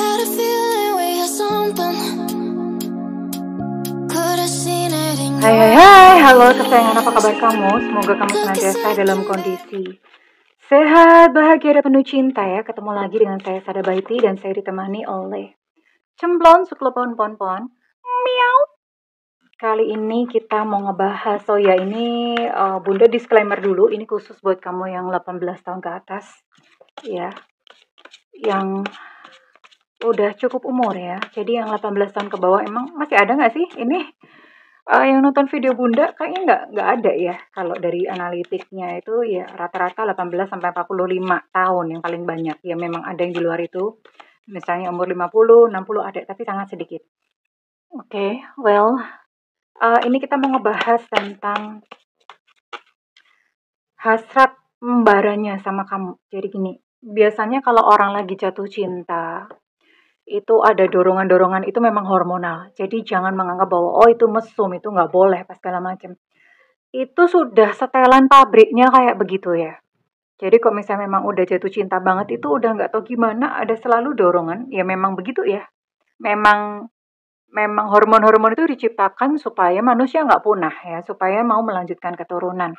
had a feeling we had something. Could've seen it in your Hai, halo kesayangan, apa kabar kamu? Semoga kamu senantiasa dalam kondisi sehat, bahagia, dan penuh cinta ya. Ketemu lagi dengan saya Sada Baiti dan saya ditemani oleh Cemplon Suklepon Pon. Miau. Kali ini kita mau ngebahas, ini Bunda disclaimer dulu, ini khusus buat kamu yang 18 tahun ke atas ya, yang udah cukup umur ya. Jadi yang 18 tahun ke bawah emang masih ada nggak sih ini yang nonton video Bunda? Kayaknya nggak ada ya. Kalau dari analitiknya itu ya rata-rata 18 sampai 45 tahun yang paling banyak. Ya memang ada yang di luar itu. Misalnya umur 50, 60 ada, tapi sangat sedikit. Oke, ini kita mau ngebahas tentang hasrat membaranya sama kamu. Jadi gini, biasanya kalau orang lagi jatuh cinta, itu ada dorongan-dorongan, itu memang hormonal. Jadi jangan menganggap bahwa itu mesum, itu nggak boleh, pas segala macam. Itu sudah setelan pabriknya kayak begitu ya. Jadi kok misalnya memang udah jatuh cinta banget, itu udah nggak tahu gimana, ada selalu dorongan. Ya memang begitu ya. Memang hormon-hormon itu diciptakan supaya manusia nggak punah ya, supaya mau melanjutkan keturunan.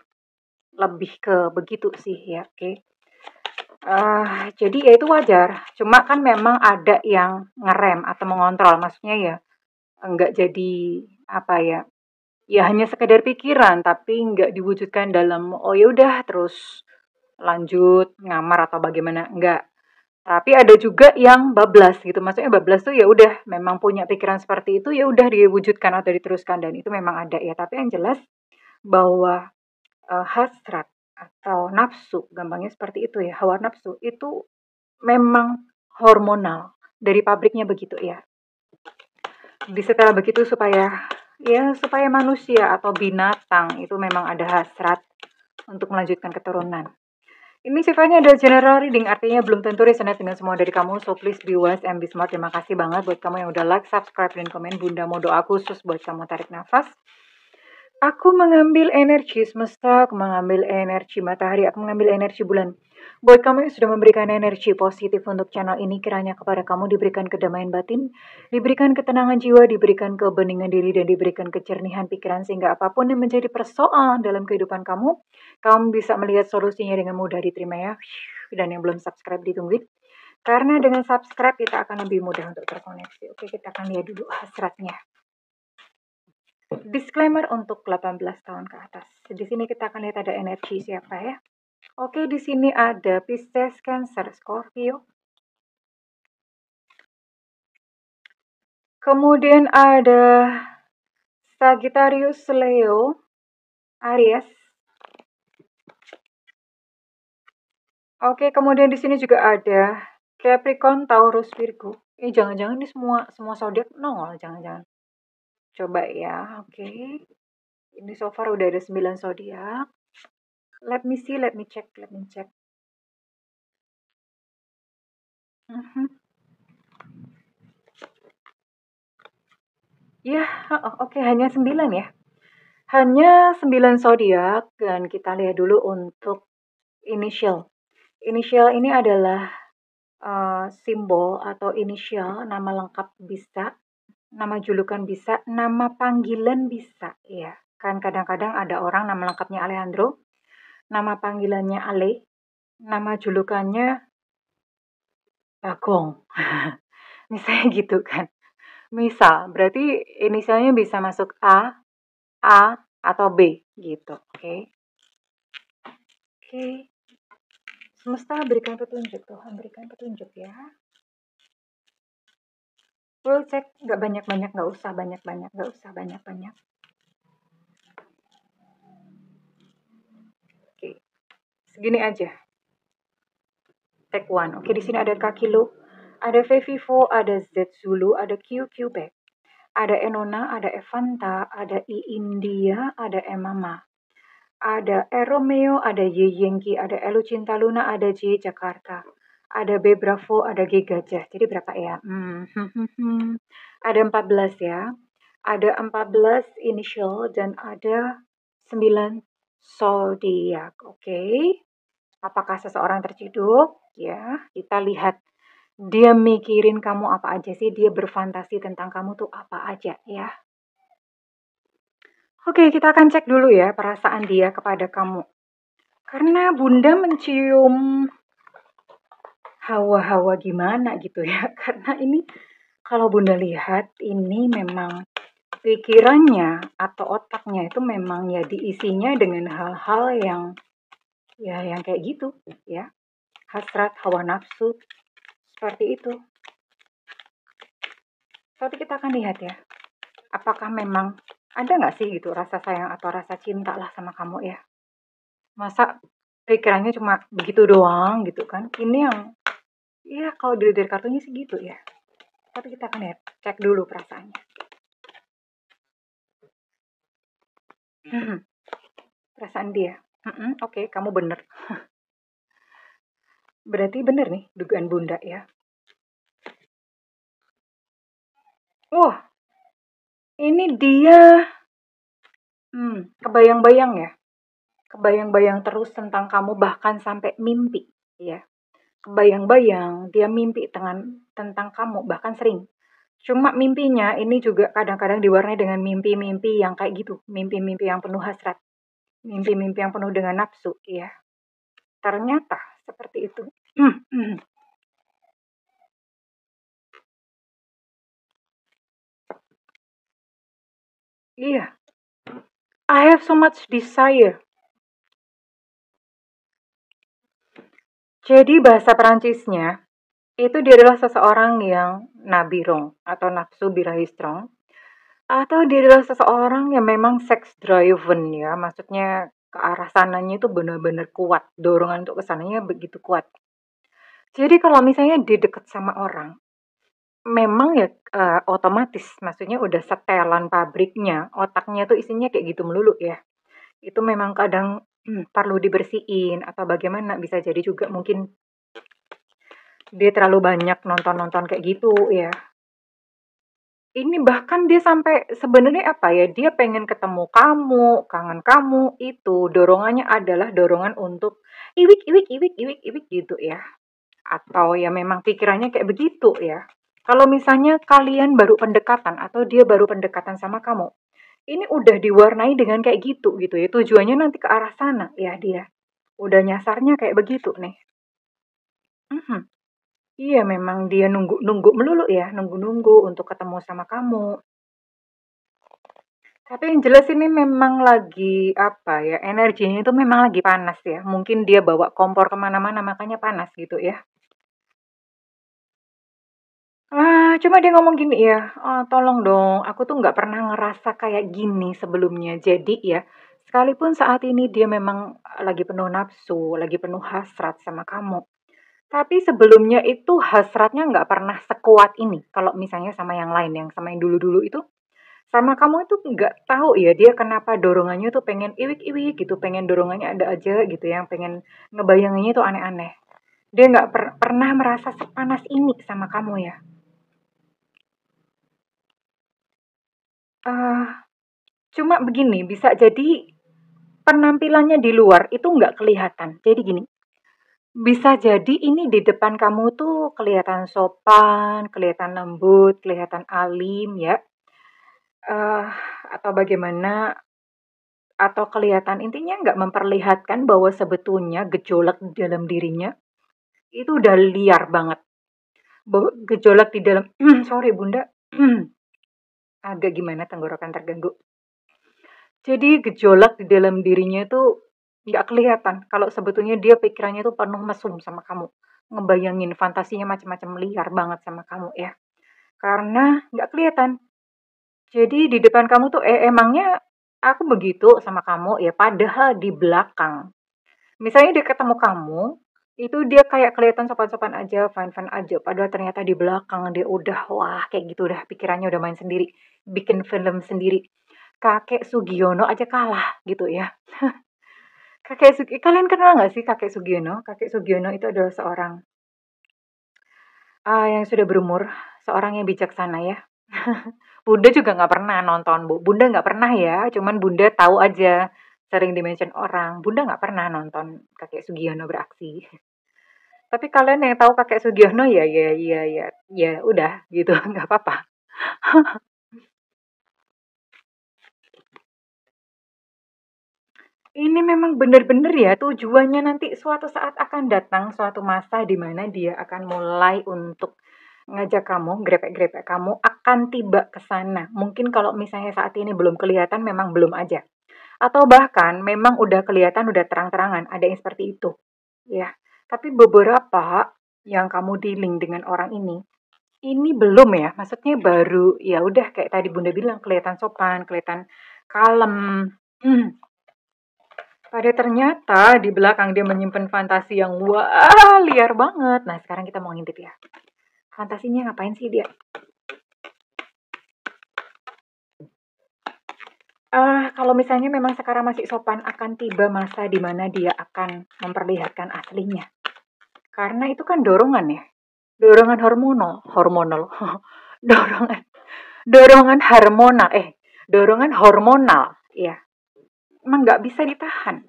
Lebih ke begitu sih ya, oke. Jadi ya itu wajar. Cuma kan memang ada yang ngerem atau mengontrol. Maksudnya ya enggak jadi apa ya? Ya hanya sekedar pikiran tapi enggak diwujudkan dalam ya udah terus lanjut ngamar atau bagaimana, enggak. Tapi ada juga yang bablas gitu. Maksudnya bablas tuh ya udah memang punya pikiran seperti itu, ya udah diwujudkan atau diteruskan, dan itu memang ada ya. Tapi yang jelas bahwa hasrat atau nafsu, gampangnya seperti itu ya, hawa nafsu itu memang hormonal, dari pabriknya begitu ya. Disetel begitu supaya manusia atau binatang itu memang ada hasrat untuk melanjutkan keturunan. Ini sifatnya ada general reading, artinya belum tentu resonate dengan semua dari kamu, so please be wise and be smart. Terima kasih banget buat kamu yang udah like, subscribe, dan komen. Bunda mau doa khusus buat kamu, tarik nafas. Aku mengambil energi semesta, aku mengambil energi matahari, aku mengambil energi bulan. Buat kamu yang sudah memberikan energi positif untuk channel ini, kiranya kepada kamu diberikan kedamaian batin, diberikan ketenangan jiwa, diberikan kebeningan diri, dan diberikan kejernihan pikiran, sehingga apapun yang menjadi persoalan dalam kehidupan kamu bisa melihat solusinya dengan mudah. Diterima ya. Dan yang belum subscribe ditungguin, karena dengan subscribe kita akan lebih mudah untuk terkoneksi. Oke, kita akan lihat dulu hasratnya. Disclaimer untuk 18 tahun ke atas. Di sini kita akan lihat ada energi siapa ya. Oke, di sini ada Pisces, Cancer, Scorpio. Kemudian ada Sagittarius, Leo, Aries. Oke, kemudian di sini juga ada Capricorn, Taurus, Virgo. Jangan-jangan ini semua zodiak nongol, jangan-jangan. Coba ya, oke. Ini so far udah ada 9 zodiak. Let me see, let me check. Ya, oke, hanya 9 ya. Hanya 9 zodiak, dan kita lihat dulu untuk initial. Initial ini adalah simbol atau inisial, nama lengkap bisa, nama julukan bisa, nama panggilan bisa ya. Kan kadang-kadang ada orang nama lengkapnya Alejandro, nama panggilannya Ale, nama julukannya Bagong. Misalnya gitu kan. Misal, berarti inisialnya bisa masuk A atau B gitu. Oke. Semesta berikan petunjuk, Tuhan berikan petunjuk ya. Full check, nggak banyak-banyak, nggak usah banyak-banyak. Oke, segini aja. Take one. Oke, di sini ada Kakilo, ada Vevivo, ada Z Zulu, ada Q Back, ada Enona, ada Evanta, ada I India, ada Emama, ada E Romeo, ada Y Yengki, ada Elu Cinta Luna, ada J Jakarta, ada B Bravo, ada G Gajah. Jadi berapa ya? Ada 14 ya. Ada 14 initial dan ada 9 zodiak. Oke. Apakah seseorang terciduk? Ya, kita lihat Dia mikirin kamu apa aja sih, dia berfantasi tentang kamu tuh apa aja ya. Oke, kita akan cek dulu ya perasaan dia kepada kamu. Karena Bunda mencium hawa-hawa gimana gitu ya. Karena ini kalau Bunda lihat ini memang pikirannya atau otaknya itu memang ya diisinya dengan hal-hal yang yang kayak gitu ya. Hasrat, hawa nafsu, seperti itu. Tapi kita akan lihat ya, apakah memang ada nggak sih gitu rasa sayang atau rasa cinta lah sama kamu ya. Masa pikirannya cuma begitu doang gitu kan. Ini yang, iya kalau dilihat dari kartunya sih gitu ya. Tapi kita akan lihat, cek dulu perasaannya. Perasaan dia. Oke, kamu bener. Berarti bener nih dugaan Bunda ya. Wah, ini dia kebayang-bayang ya. Kebayang-bayang terus tentang kamu bahkan sampai mimpi ya. Kebayang-bayang dia mimpi tentang kamu bahkan sering. Cuma mimpinya ini juga kadang-kadang diwarnai dengan mimpi-mimpi yang kayak gitu, mimpi-mimpi yang penuh hasrat, mimpi-mimpi yang penuh dengan nafsu ya. Ternyata seperti itu. Iya, I have so much desire. Jadi bahasa Perancisnya itu dia adalah seseorang yang nabirong atau nafsu birahi strong, atau dia adalah seseorang yang memang sex driven ya, maksudnya ke arah sananya itu benar-benar kuat, dorongan untuk ke sananya begitu kuat. Jadi kalau misalnya dia deket sama orang, memang ya otomatis, maksudnya udah setelan pabriknya, otaknya tuh isinya kayak gitu melulu ya. Itu memang kadang perlu dibersihin atau bagaimana, bisa jadi juga mungkin dia terlalu banyak nonton-nonton kayak gitu ya. Ini bahkan dia sampai sebenarnya apa ya, dia pengen ketemu kamu, kangen kamu, itu dorongannya adalah dorongan untuk iwik iwik iwik iwik iwik gitu ya. Atau ya memang pikirannya kayak begitu ya. Kalau misalnya kalian baru pendekatan atau dia baru pendekatan sama kamu, ini udah diwarnai dengan kayak gitu gitu ya. Tujuannya nanti ke arah sana ya dia. Udah nyasarnya kayak begitu nih. Mhm. Iya memang dia nunggu-nunggu melulu ya, nunggu-nunggu untuk ketemu sama kamu. Tapi yang jelas ini memang lagi apa ya, energinya itu memang lagi panas ya. Mungkin dia bawa kompor kemana-mana makanya panas gitu ya. Cuma dia ngomong gini ya, "Tolong dong, aku tuh nggak pernah ngerasa kayak gini sebelumnya." Jadi ya, sekalipun saat ini dia memang lagi penuh nafsu, lagi penuh hasrat sama kamu, tapi sebelumnya itu hasratnya nggak pernah sekuat ini. Kalau misalnya sama yang lain, yang sama yang dulu-dulu itu, sama kamu itu nggak tahu ya dia kenapa dorongannya tuh pengen iwik-iwik gitu, pengen dorongannya ada aja gitu, yang pengen ngebayanginnya tuh aneh-aneh. Dia nggak pernah merasa sepanas ini sama kamu ya. Eh, Cuma begini, bisa jadi penampilannya di luar itu nggak kelihatan. Jadi gini, bisa jadi ini di depan kamu tuh kelihatan sopan, kelihatan lembut, kelihatan alim ya. Eh, atau bagaimana, atau kelihatan intinya nggak memperlihatkan bahwa sebetulnya gejolak di dalam dirinya itu udah liar banget. Bahwa gejolak di dalam, sorry Bunda, agak gimana tenggorokan terganggu. Jadi gejolak di dalam dirinya itu nggak kelihatan kalau sebetulnya dia pikirannya tuh penuh mesum sama kamu. Ngebayangin fantasinya macam-macam liar banget sama kamu ya. Karena nggak kelihatan. Jadi di depan kamu tuh emangnya aku begitu sama kamu ya, padahal di belakang. Misalnya dia ketemu kamu, itu dia kayak kelihatan sopan-sopan aja, fine-fine aja. Padahal ternyata di belakang dia udah wah kayak gitu udah pikirannya udah main sendiri, bikin film sendiri. Kakek Sugiono aja kalah gitu ya. Kalian kenal nggak sih Kakek Sugiono? Kakek Sugiono itu adalah seorang yang sudah berumur, seorang yang bijaksana ya. Bunda juga nggak pernah nonton, Bu. Bunda nggak pernah ya, cuman Bunda tahu aja, sering di-mention orang. Bunda nggak pernah nonton Kakek Sugiono beraksi. Tapi kalian yang tahu Kakek Sugiono ya ya ya ya ya udah gitu, nggak apa-apa. Ini memang benar-benar ya tujuannya nanti suatu saat akan datang suatu masa di mana dia akan mulai untuk ngajak kamu, grepek-grepek kamu akan tiba ke sana. Mungkin kalau misalnya saat ini belum kelihatan memang belum aja. Atau bahkan memang udah kelihatan udah terang-terangan ada yang seperti itu. Ya. Tapi beberapa yang kamu dealing dengan orang ini belum ya. Maksudnya baru ya udah kayak tadi Bunda bilang kelihatan sopan, kelihatan kalem. Hmm, pada ternyata di belakang dia menyimpan fantasi yang wah liar banget. Nah sekarang kita mau ngintip ya. Fantasinya ngapain sih dia? Kalau misalnya memang sekarang masih sopan, akan tiba masa di mana dia akan memperlihatkan aslinya. Karena itu kan dorongan ya, dorongan hormonal, hormonal, dorongan, dorongan hormonal, dorongan hormonal, ya, emang nggak bisa ditahan.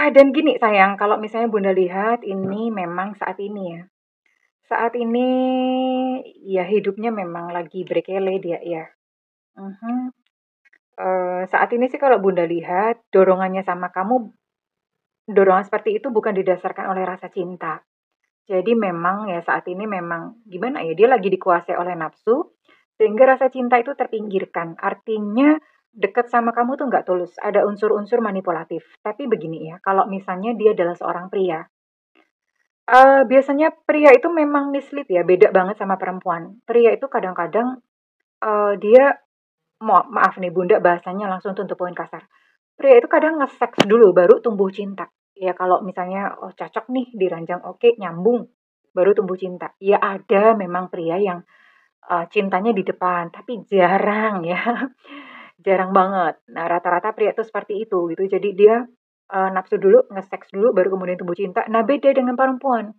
Dan gini sayang, kalau misalnya Bunda lihat ini memang saat ini ya. Saat ini ya hidupnya memang lagi berkele dia ya. Mhm. Saat ini sih kalau Bunda lihat dorongannya sama kamu, dorongan seperti itu bukan didasarkan oleh rasa cinta. Jadi memang ya saat ini memang gimana ya, dia lagi dikuasai oleh nafsu, sehingga rasa cinta itu terpinggirkan. Artinya dekat sama kamu tuh nggak tulus, ada unsur-unsur manipulatif. Tapi begini ya, kalau misalnya dia adalah seorang pria, biasanya pria itu memang mislead ya, beda banget sama perempuan. Pria itu kadang-kadang, dia maaf nih Bunda bahasanya langsung tuh poin kasar. Pria itu kadang nge-seks dulu baru tumbuh cinta. Ya kalau misalnya, oh cocok nih diranjang oke, nyambung, baru tumbuh cinta. Ya ada memang pria yang, cintanya di depan, tapi jarang ya, jarang banget. Nah rata-rata pria itu seperti itu gitu. Jadi dia, nafsu dulu, nge-seks dulu, baru kemudian tumbuh cinta. Nah beda dengan perempuan.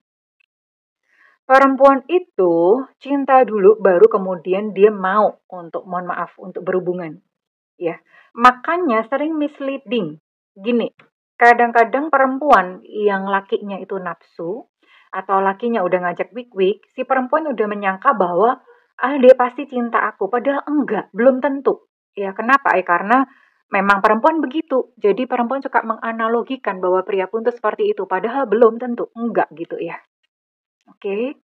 Perempuan itu cinta dulu baru kemudian dia mau untuk mohon maaf, untuk berhubungan, ya. Makanya sering misleading. Gini, kadang-kadang perempuan yang lakinya itu nafsu atau lakinya udah ngajak wik-wik, si perempuan udah menyangka bahwa ah dia pasti cinta aku, padahal enggak, belum tentu. Ya, kenapa? Karena memang perempuan begitu. Jadi perempuan suka menganalogikan bahwa pria pun tuh seperti itu, padahal belum tentu, enggak gitu ya. Oke.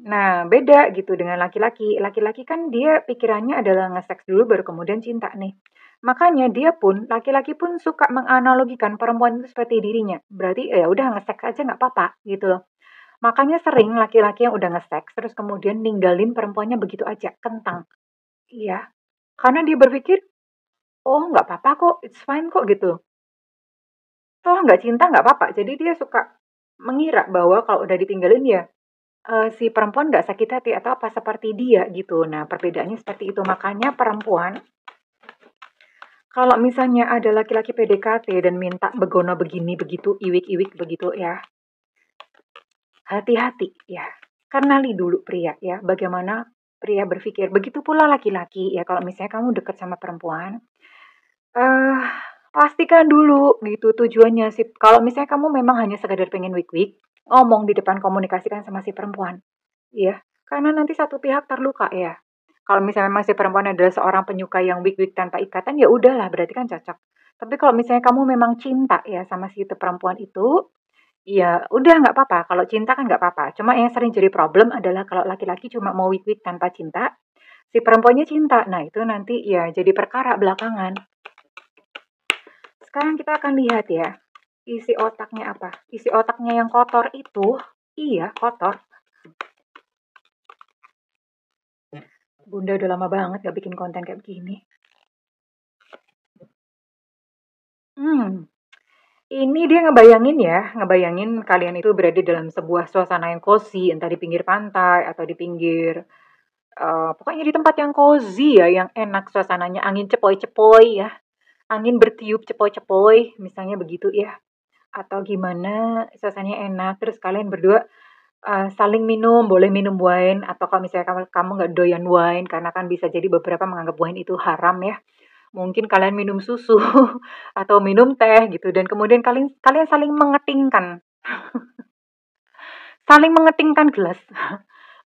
Nah, beda gitu dengan laki-laki. Laki-laki kan dia pikirannya adalah nge-seks dulu baru kemudian cinta nih. Makanya dia pun, laki-laki pun suka menganalogikan perempuan itu seperti dirinya. Berarti ya udah nge-seks aja nggak apa-apa gitu loh. Makanya sering laki-laki yang udah nge-seks terus kemudian ninggalin perempuannya begitu aja, kentang. Iya, karena dia berpikir, oh nggak apa-apa kok, it's fine kok gitu. Toh nggak cinta nggak apa-apa. Jadi dia suka mengira bahwa kalau udah ditinggalin ya si perempuan nggak sakit hati atau apa seperti dia gitu. Nah, perbedaannya seperti itu. Makanya perempuan kalau misalnya ada laki-laki PDKT dan minta begono begini begitu, iwik-iwik begitu ya, hati-hati ya. Kenali dulu pria ya, bagaimana pria berpikir. Begitu pula laki-laki ya, kalau misalnya kamu dekat sama perempuan, eh pastikan dulu gitu tujuannya sih. Kalau misalnya kamu memang hanya sekadar pengen wik-wik, ngomong di depan komunikasikan sama si perempuan. Iya, karena nanti satu pihak terluka ya. Kalau misalnya memang si perempuan adalah seorang penyuka yang wik-wik tanpa ikatan, ya udahlah berarti kan cocok. Tapi kalau misalnya kamu memang cinta ya sama si itu perempuan itu, ya udah nggak apa-apa. Kalau cinta kan nggak apa-apa. Cuma yang sering jadi problem adalah kalau laki-laki cuma mau wik-wik tanpa cinta, si perempuannya cinta. Nah itu nanti ya jadi perkara belakangan. Sekarang kita akan lihat ya, isi otaknya apa. Isi otaknya yang kotor itu, iya kotor. Bunda udah lama banget gak bikin konten kayak begini. Hmm, ini dia ngebayangin ya, ngebayangin kalian itu berada dalam sebuah suasana yang cozy, entah di pinggir pantai atau di pinggir, pokoknya di tempat yang cozy ya, yang enak suasananya, angin cepoi-cepoi ya, angin bertiup cepoi-cepoi, misalnya begitu ya. Atau gimana, suasananya enak, terus kalian berdua saling minum, boleh minum wine, atau kalau misalnya kamu nggak doyan wine, karena kan bisa jadi beberapa menganggap wine itu haram ya. Mungkin kalian minum susu atau minum teh gitu dan kemudian kalian kalian saling mengetingkan gelas.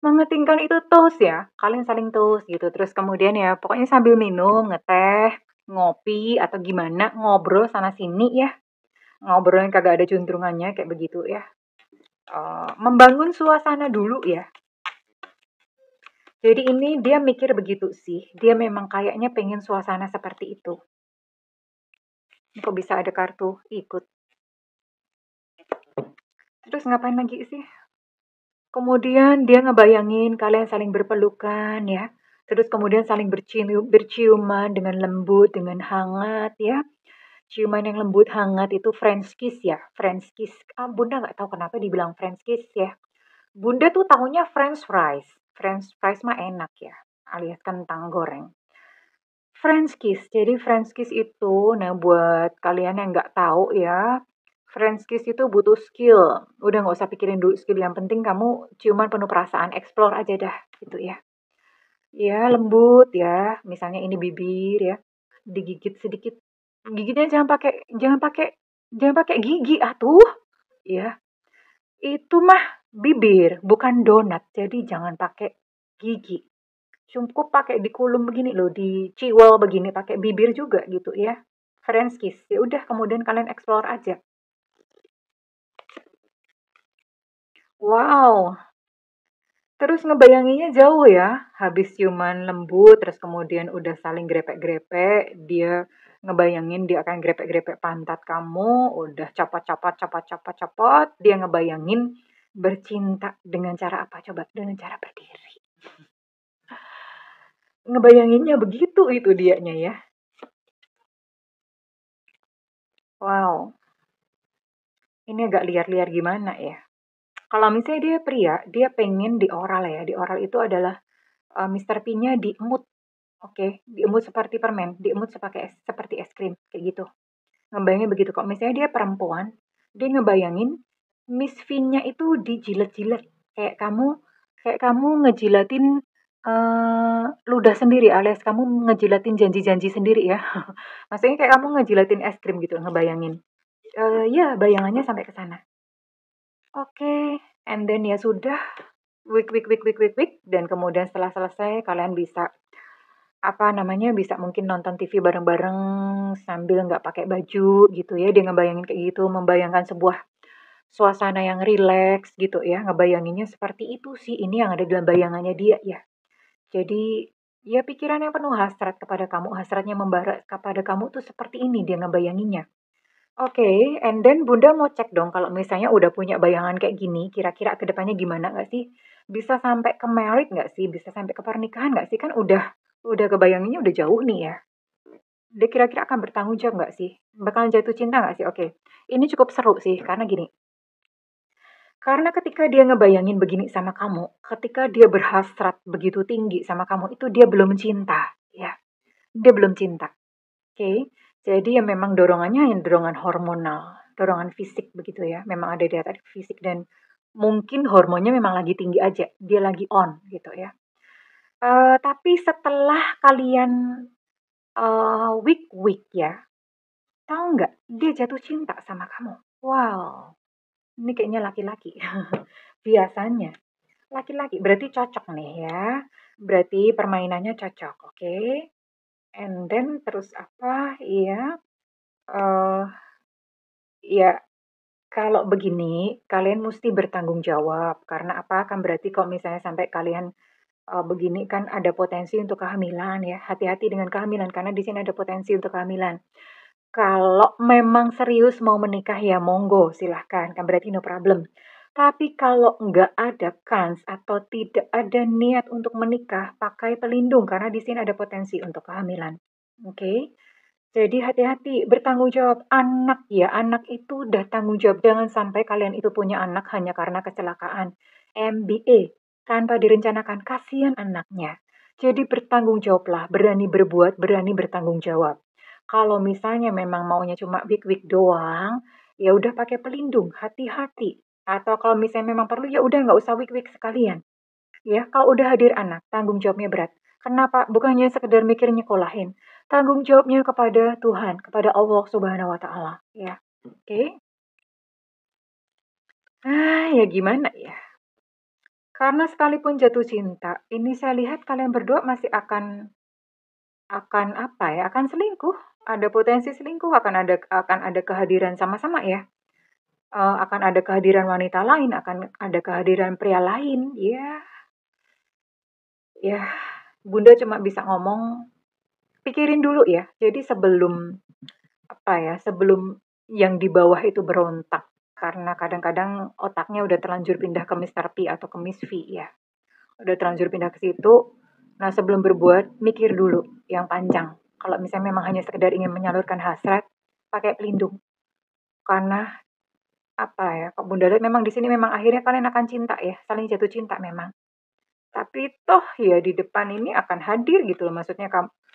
Mengetingkan itu toast ya, kalian saling toast gitu. Terus kemudian ya pokoknya sambil minum, ngeteh, ngopi atau gimana, ngobrol sana sini ya. Ngobrol yang kagak ada juntrungannya kayak begitu ya. Membangun suasana dulu ya. Jadi ini dia mikir begitu sih. Dia memang kayaknya pengen suasana seperti itu. Ini kok bisa ada kartu ikut. Terus ngapain lagi sih? Kemudian dia ngebayangin kalian saling berpelukan ya. Terus kemudian saling berciuman dengan lembut, dengan hangat ya. Ciuman yang lembut hangat itu French kiss ya. French kiss. Bunda nggak tahu kenapa dibilang French kiss ya. Bunda tuh tahunya French fries. French fries mah enak ya. Alias kentang goreng. French kiss. Jadi French kiss itu, nah buat kalian yang nggak tahu ya, French kiss itu butuh skill. Udah nggak usah pikirin dulu skill. Yang penting kamu ciuman penuh perasaan, explore aja dah, gitu ya. Ya lembut ya. Misalnya ini bibir ya, digigit sedikit. Gigitnya jangan pakai gigi atuh. Ya, itu mah bibir, bukan donat. Jadi jangan pakai gigi. Cukup pakai dikulum begini loh, diciwel begini pakai bibir juga gitu ya. French kiss. Ya udah kemudian kalian explore aja. Wow. Terus ngebayanginnya jauh ya. Habis ciuman lembut terus kemudian udah saling grepek-grepek, dia ngebayangin dia akan grepek-grepek pantat kamu, udah copot-copot, dia ngebayangin bercinta dengan cara apa coba? Dengan cara berdiri. Ngebayanginnya begitu itu dianya ya. Wow. Ini agak liar-liar gimana ya? Kalau misalnya dia pria, dia pengen dioral ya. Dioral itu adalah Mr. P-nya diemut, oke, diemut seperti permen, diemut seperti es krim, kayak gitu. Ngebayangin begitu. Kok misalnya dia perempuan, dia ngebayangin Miss V-nya itu dijilat-jilat, kayak kamu ngejilatin ludah sendiri, alias kamu ngejilatin janji-janji sendiri ya. Maksudnya kayak kamu ngejilatin es krim gitu, ngebayangin. Ya, bayangannya sampai ke sana. Oke, and then ya sudah, wik, dan kemudian setelah selesai kalian bisa apa namanya bisa mungkin nonton TV bareng-bareng sambil nggak pakai baju gitu ya. Dia ngebayangin kayak gitu, membayangkan sebuah suasana yang rileks gitu ya. Ngebayanginnya seperti itu sih. Ini yang ada dalam bayangannya dia ya. Jadi ya pikiran yang penuh hasrat kepada kamu, hasratnya membara kepada kamu tuh seperti ini dia ngebayanginnya. Oke, and then Bunda mau cek dong kalau misalnya udah punya bayangan kayak gini, kira-kira ke depannya gimana nggak sih? Bisa sampai ke married nggak sih? Bisa sampai ke pernikahan nggak sih? Kan udah kebayanginnya udah jauh nih ya. Dia kira-kira akan bertanggung jawab nggak sih? Bakalan jatuh cinta nggak sih? Oke, ini cukup seru sih karena gini. Karena ketika dia ngebayangin begini sama kamu, ketika dia berhasrat begitu tinggi sama kamu, itu dia belum cinta, ya. Dia belum cinta. Oke, jadi ya memang dorongannya yang dorongan hormonal, dorongan fisik begitu ya. Memang ada daya tarik fisik dan mungkin hormonnya memang lagi tinggi aja, dia lagi on gitu ya. Tapi setelah kalian week-week ya, tahu nggak? Dia jatuh cinta sama kamu. Wow, ini kayaknya laki-laki. Biasanya laki-laki berarti cocok nih ya. Berarti permainannya cocok, oke? And then terus apa? Iya, eh ya kalau begini kalian mesti bertanggung jawab. Karena apa? Kan berarti kalau misalnya sampai kalian begini kan ada potensi untuk kehamilan ya. Hati-hati dengan kehamilan karena di sini ada potensi untuk kehamilan. Kalau memang serius mau menikah ya monggo silahkan, kan berarti no problem. Tapi kalau nggak ada kans atau tidak ada niat untuk menikah, pakai pelindung karena di sini ada potensi untuk kehamilan. Oke? Jadi hati-hati, bertanggung jawab. Anak ya, anak itu udah tanggung jawab. Jangan sampai kalian itu punya anak hanya karena kecelakaan. MBA, tanpa direncanakan, kasihan anaknya. Jadi bertanggung jawablah, berani berbuat, berani bertanggung jawab. Kalau misalnya memang maunya cuma wik-wik doang, ya udah pakai pelindung, hati-hati. Atau kalau misalnya memang perlu, ya udah nggak usah wik-wik sekalian. Ya, kalau udah hadir anak, tanggung jawabnya berat. Kenapa? Bukannya sekedar mikir nyekolahin, tanggung jawabnya kepada Tuhan, kepada Allah Subhanahu wa Ta'ala, ya. Oke. Ya gimana ya? Karena sekalipun jatuh cinta, ini saya lihat kalian berdua masih akan apa ya? Akan selingkuh. Ada potensi selingkuh, akan ada kehadiran sama-sama ya. Akan ada kehadiran wanita lain, akan ada kehadiran pria lain. Ya, Bunda cuma bisa ngomong, pikirin dulu ya. Jadi sebelum yang di bawah itu berontak. Karena kadang-kadang otaknya udah terlanjur pindah ke Mr. P atau ke Miss V ya. Udah terlanjur pindah ke situ. Nah, sebelum berbuat, mikir dulu yang panjang. Kalau misalnya memang hanya sekedar ingin menyalurkan hasrat, pakai pelindung. Karena apa ya, Kak Bunda lihat memang di sini memang akhirnya kalian akan cinta ya, saling jatuh cinta memang. Tapi toh ya di depan ini akan hadir gitu loh, maksudnya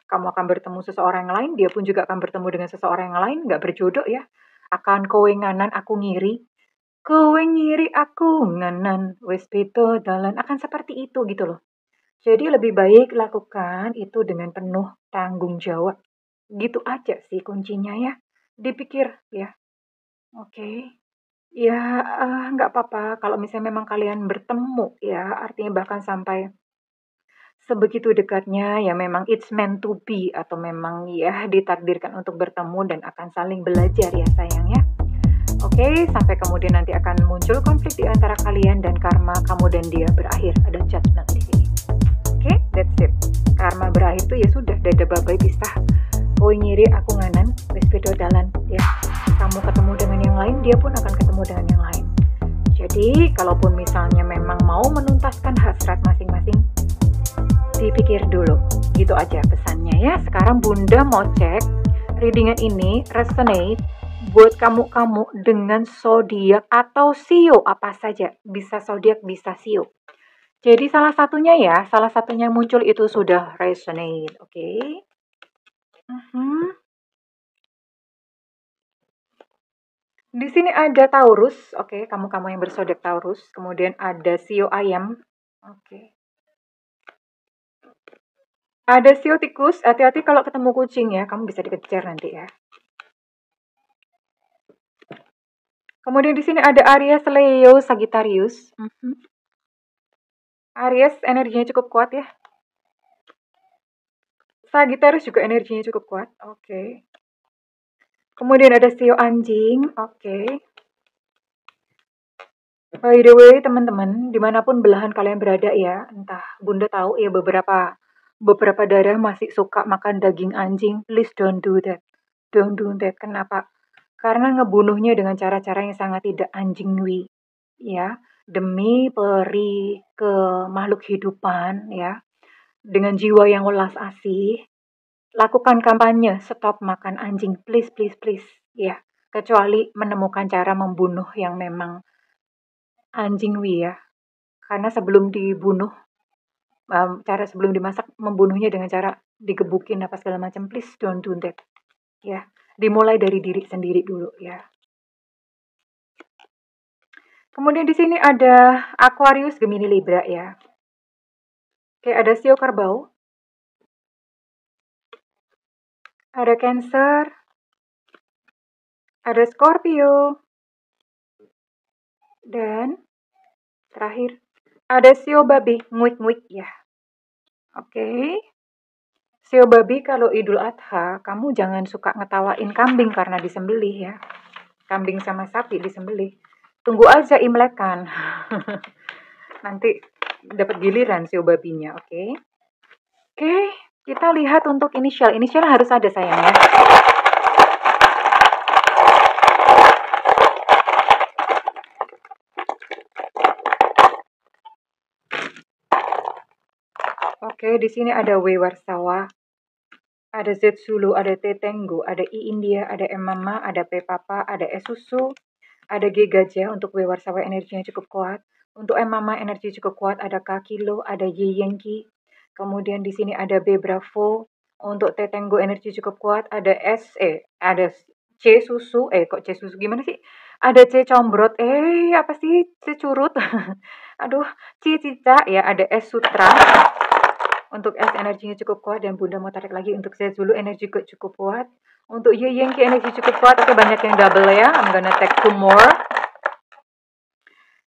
kamu akan bertemu seseorang yang lain, dia pun juga akan bertemu dengan seseorang yang lain, nggak berjodoh ya. Akan kowe nganan aku ngiri, kowe ngiri aku nganan, wes beda dalan, akan seperti itu gitu loh. Jadi lebih baik lakukan itu dengan penuh tanggung jawab. Gitu aja sih kuncinya ya. Dipikir ya. Oke. Ya, nggak apa-apa kalau misalnya memang kalian bertemu ya, artinya bahkan sampai sebegitu dekatnya, ya memang it's meant to be atau memang ya ditakdirkan untuk bertemu dan akan saling belajar ya sayang ya. Oke, sampai kemudian nanti akan muncul konflik di antara kalian dan karma kamu dan dia berakhir. Ada judgment di sini. Oke, that's it. Karma berakhir itu ya sudah, dada babai pisah. Kowe ngiri, aku nganan, wis beda dalan ya. Kamu ketemu dengan yang lain, dia pun akan ketemu dengan yang lain. Jadi, kalaupun misalnya memang mau menuntaskan hasrat masing-masing, dipikir dulu. Gitu aja pesannya ya. Sekarang Bunda mau cek readingan ini resonate buat kamu-kamu dengan zodiak atau sio apa saja. Bisa zodiak, bisa sio. Jadi salah satunya yang muncul itu sudah resonate, oke? Di sini ada Taurus, oke, kamu-kamu yang berzodiak Taurus. Kemudian ada sio ayam, oke. Ada sio tikus, hati-hati kalau ketemu kucing ya, kamu bisa dikejar nanti ya. Kemudian di sini ada Aries, Leo, Sagittarius. Aries energinya cukup kuat ya. Sagittarius juga energinya cukup kuat, oke. Kemudian ada sio anjing, oke. By the way, teman-teman, dimanapun belahan kalian berada ya, entah Bunda tahu ya beberapa daerah masih suka makan daging anjing. Please don't do that. Don't do that. Kenapa? Karena ngebunuhnya dengan cara-cara yang sangat tidak anjingwi, ya. Demi peri ke makhluk hidupan, ya. Dengan jiwa yang welas asih, lakukan kampanye stop makan anjing, please, please, please, ya. Kecuali menemukan cara membunuh yang memang anjingwi ya. Karena sebelum dibunuh, cara sebelum dimasak, membunuhnya dengan cara digebukin apa segala macam, please don't do that. Ya, dimulai dari diri sendiri dulu ya. Kemudian di sini ada Aquarius, Gemini, Libra ya. Oke, ada Sio Kerbau. Ada Cancer. Ada Scorpio. Dan terakhir ada Sio Babi, nguik-nguik ya. Oke. Sio Babi kalau Idul Adha, kamu jangan suka ngetawain kambing karena disembelih ya. Kambing sama sapi disembelih. Tunggu aja Imlek kan. Nanti dapat giliran Sio Babinya, oke? Oke, kita lihat untuk inisial. Inisial harus ada sayang ya. Oke, di sini ada W Warsawa, ada Z Zulu, ada T Tenggo, ada I India, ada M Mama, ada P Papa, ada S Susu, ada G Gajah. Untuk W Warsawa energinya cukup kuat. Untuk M Mama energi cukup kuat, ada K Kilo, ada Y Yankee. Kemudian di sini ada B Bravo. Untuk T Tenggo energi cukup kuat, ada ada C Susu, kok C Susu gimana sih? Ada C Combrot, apa sih C Curut? Aduh, C Cica ya, ada S Sutra. Untuk S energinya cukup kuat dan Bunda mau tarik lagi. Untuk Z Zulu energi juga cukup kuat. Untuk Y Yankee energi cukup kuat. Oke, banyak yang double ya. I'm gonna take 2 more.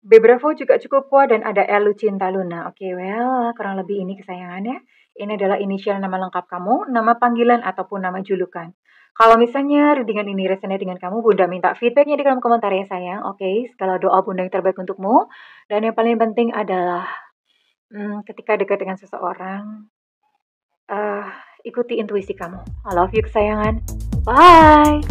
B Bravo juga cukup kuat dan ada L Lucinta Luna. Oke, well, kurang lebih ini kesayangannya. Ini adalah inisial nama lengkap kamu, nama panggilan ataupun nama julukan. Kalau misalnya readingan ini resonate dengan kamu, Bunda minta feedbacknya di kolom komentar ya sayang. Oke, segala doa Bunda yang terbaik untukmu. Dan yang paling penting adalah ketika dekat dengan seseorang, ikuti intuisi kamu. I love you kesayangan. Bye!